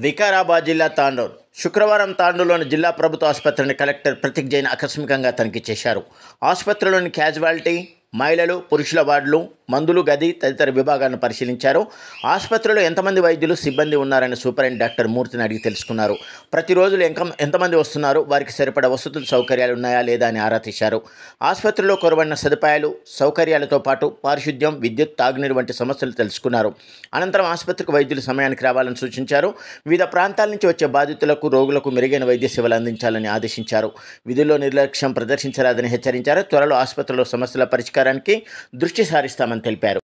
వికారాబాద్ జిల్లా తాండూర్ శుక్రవారం తాండూరులోని జిల్లా ప్రభుత్వ ఆసుపత్రిని కలెక్టర్ ప్రతీక్ జైన్ ఆకస్మికంగా తనిఖీ చేశారు. ఆసుపత్రిలోని క్యాజువాలిటీ, మహిళలు, పురుషుల వార్డులు, మందులు గది తదితర విభాగాలను పరిశీలించారు. ఆసుపత్రిలో ఎంతమంది వైద్యులు, సిబ్బంది ఉన్నారని సూపరింటెండెంట్ డాక్టర్ మూర్తిని అడిగి తెలుసుకున్నారు. ప్రతిరోజు ఎంతమంది వస్తున్నారు, వారికి సరిపడా వసతులు, సౌకర్యాలు ఉన్నాయా లేదా అని ఆరా తీశారు. ఆసుపత్రిలో కొరవడిన సదుపాయాలు, సౌకర్యాలతో పాటు పారిశుద్ధ్యం, విద్యుత్, తాగునీరు వంటి సమస్యలు తెలుసుకున్నారు. అనంతరం ఆసుపత్రికి వైద్యులు సమయానికి రావాలని సూచించారు. వివిధ ప్రాంతాల నుంచి వచ్చే బాధితులకు, రోగులకు మెరుగైన వైద్య సేవలు అందించాలని ఆదేశించారు. విధుల్లో నిర్లక్ష్యం ప్రదర్శించరాదని హెచ్చరించారు. త్వరలో ఆసుపత్రిలో సమస్యల పరిష్కారానికి దృష్టి సారిస్తామని తెలిపారు.